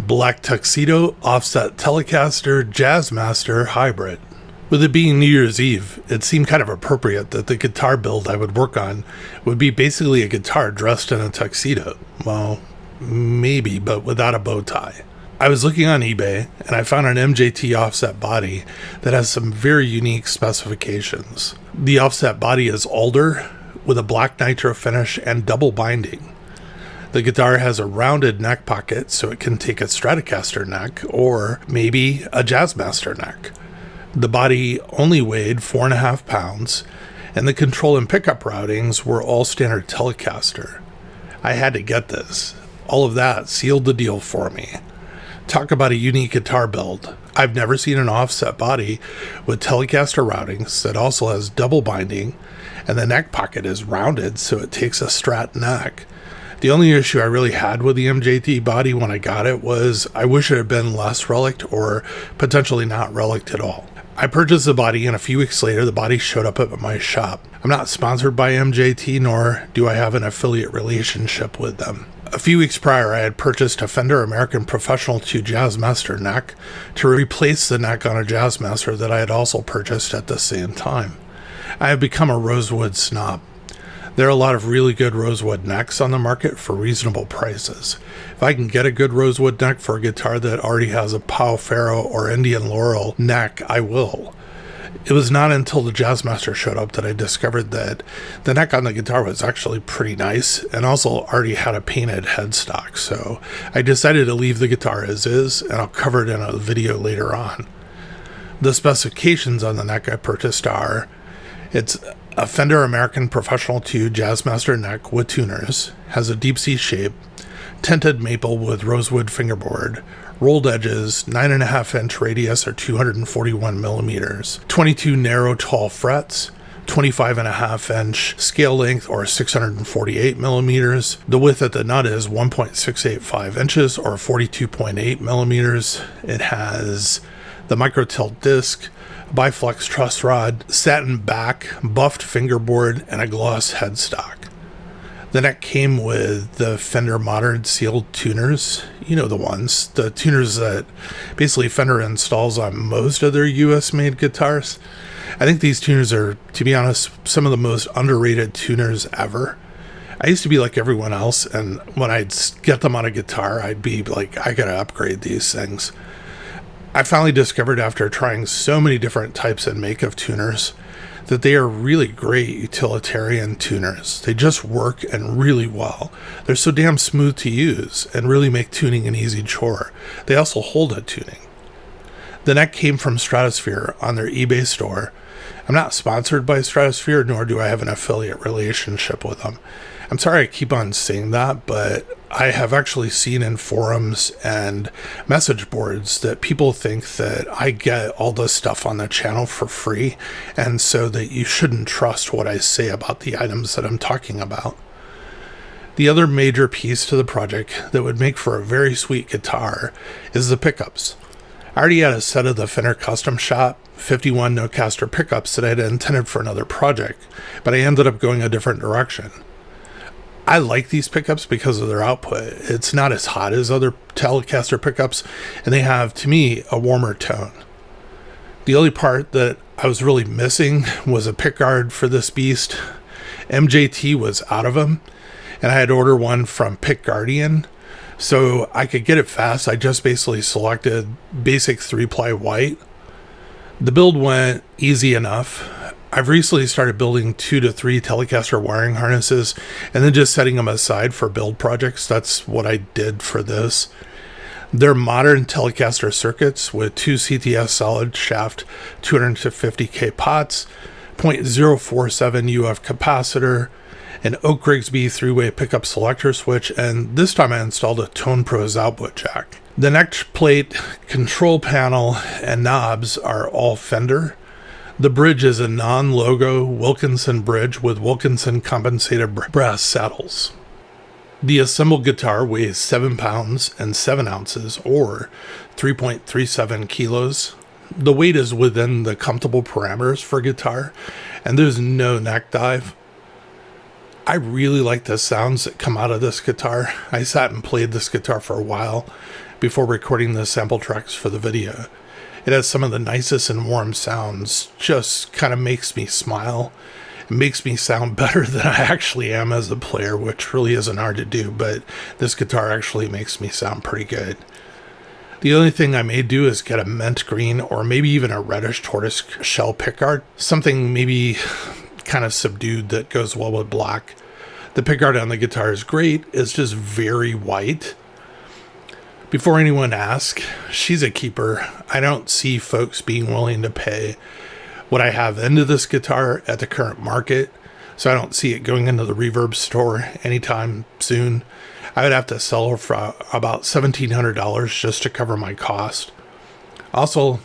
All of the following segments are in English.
black tuxedo offset Telecaster Jazzmaster hybrid. With it being New Year's Eve, it seemed kind of appropriate that the guitar build I would work on would be basically a guitar dressed in a tuxedo. Well, maybe, but without a bow tie. I was looking on eBay, and I found an MJT Offset Body that has some very unique specifications. The offset body is alder with a black nitro finish and double binding. The guitar has a rounded neck pocket, so it can take a Stratocaster neck or maybe a Jazzmaster neck. The body only weighed 4.5 pounds, and the control and pickup routings were all standard Telecaster. I had to get this. All of that sealed the deal for me. Talk about a unique guitar build. I've never seen an offset body with Telecaster routings that also has double binding, and the neck pocket is rounded so it takes a Strat neck. The only issue I really had with the MJT body when I got it was I wish it had been less relicked or potentially not relicked at all. I purchased the body, and a few weeks later the body showed up at my shop. I'm not sponsored by MJT, nor do I have an affiliate relationship with them. A few weeks prior, I had purchased a Fender American Professional 2 Jazzmaster neck to replace the neck on a Jazzmaster that I had also purchased at the same time. I have become a rosewood snob. There are a lot of really good rosewood necks on the market for reasonable prices. If I can get a good rosewood neck for a guitar that already has a Pau Ferro or Indian Laurel neck, I will. It was not until the Jazzmaster showed up that I discovered that the neck on the guitar was actually pretty nice and also already had a painted headstock, so I decided to leave the guitar as is, and I'll cover it in a video later on. The specifications on the neck I purchased are: it's a Fender American Professional 2 Jazzmaster neck with tuners, has a deep C shape, tinted maple with rosewood fingerboard, rolled edges, 9.5-inch radius or 241 millimeters, 22 narrow tall frets, 25.5-inch scale length or 648 millimeters. The width at the nut is 1.685 inches or 42.8 millimeters. It has the micro tilt disc, biflex truss rod, satin back, buffed fingerboard, and a gloss headstock. The neck came with the Fender Modern sealed tuners. You know the ones. The tuners that basically Fender installs on most of their US-made guitars. I think these tuners are, to be honest, some of the most underrated tuners ever. I used to be like everyone else, and when I'd get them on a guitar, I'd be like, I gotta upgrade these things. I finally discovered after trying so many different types and make of tuners that they are really great utilitarian tuners. They just work and really well. They're so damn smooth to use and really make tuning an easy chore. They also hold a tuning. The neck came from Stratosphere on their eBay store. I'm not sponsored by Stratosphere, nor do I have an affiliate relationship with them. I'm sorry I keep on saying that, but I have actually seen in forums and message boards that people think that I get all this stuff on the channel for free, and so that you shouldn't trust what I say about the items that I'm talking about. The other major piece to the project that would make for a very sweet guitar is the pickups. I already had a set of the Fender Custom Shop 51 Nocaster pickups that I had intended for another project, but I ended up going a different direction. I like these pickups because of their output. It's not as hot as other Telecaster pickups, and they have, to me, a warmer tone. The only part that I was really missing was a pickguard for this beast. MJT was out of them, and I had ordered one from Pickguard. So I could get it fast. I just basically selected basic 3-ply white. The build went easy enough. I've recently started building 2 to 3 Telecaster wiring harnesses and then just setting them aside for build projects. That's what I did for this. They're modern Telecaster circuits with 2 CTS solid shaft 250K pots, 0.047 UF capacitor, an Oak Grigsby 3-way pickup selector switch, and this time I installed a Tone Pros output jack. The neck plate, control panel, and knobs are all Fender. The bridge is a non-logo Wilkinson bridge with Wilkinson compensated brass saddles. The assembled guitar weighs 7 pounds and 7 ounces, or 3.37 kilos. The weight is within the comfortable parameters for guitar, and there's no neck dive. I really like the sounds that come out of this guitar. I sat and played this guitar for a while. before recording the sample tracks for the video. It has some of the nicest and warm sounds, just kind of makes me smile. It makes me sound better than I actually am as a player, which really isn't hard to do, but this guitar actually makes me sound pretty good. The only thing I may do is get a mint green or maybe even a reddish tortoise shell pickguard, something maybe kind of subdued that goes well with black. The pickguard on the guitar is great, it's just very white. Before anyone asks, she's a keeper. I don't see folks being willing to pay what I have into this guitar at the current market, so I don't see it going into the reverb store anytime soon. I would have to sell her for about $1,700 just to cover my cost. Also,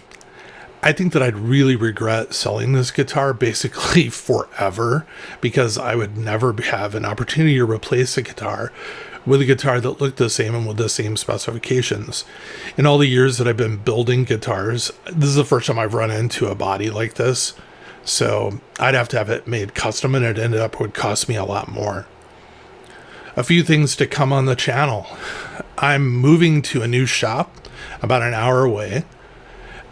I think that I'd really regret selling this guitar basically forever, because I would never have an opportunity to replace a guitar with a guitar that looked the same and with the same specifications. In all the years that I've been building guitars, this is the first time I've run into a body like this. So I'd have to have it made custom, and it ended up would cost me a lot more. A few things to come on the channel. I'm moving to a new shop about an hour away.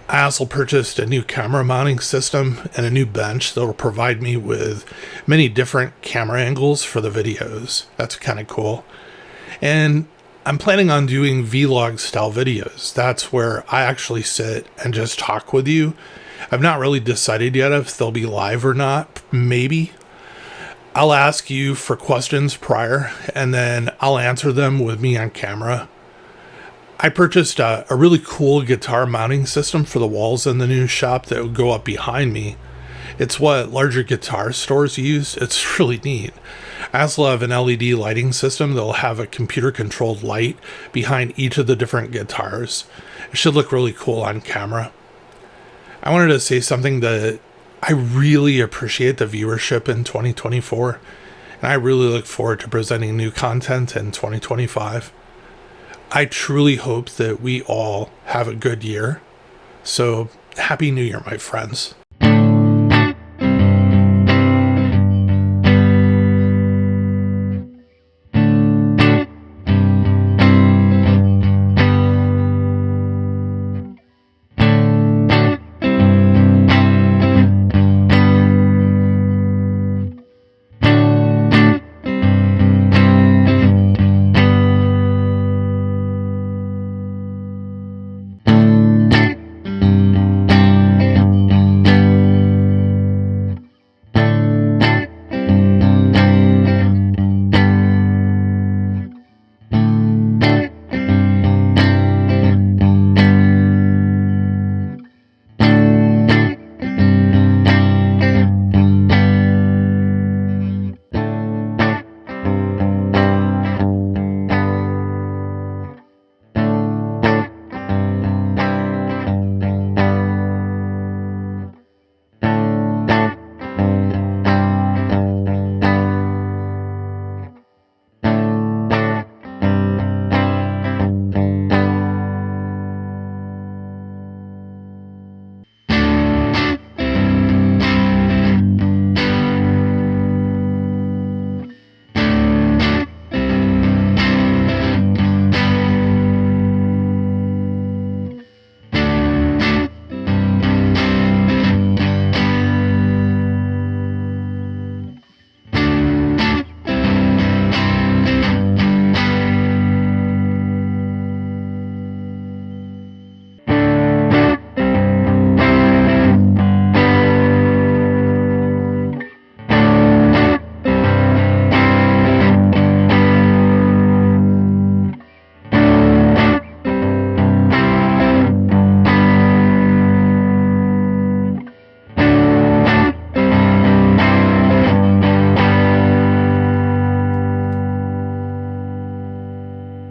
I also purchased a new camera mounting system and a new bench that will provide me with many different camera angles for the videos. That's kind of cool. And I'm planning on doing vlog style videos. That's where I actually sit and just talk with you. I've not really decided yet if they'll be live or not. Maybe. I'll ask you for questions prior, and then I'll answer them with me on camera. I purchased a really cool guitar mounting system for the walls in the new shop that would go up behind me. It's what larger guitar stores use. It's really neat. I also have an LED lighting system that will have a computer-controlled light behind each of the different guitars. It should look really cool on camera. I wanted to say something that I really appreciate the viewership in 2024, and I really look forward to presenting new content in 2025. I truly hope that we all have a good year. So, Happy New Year, my friends.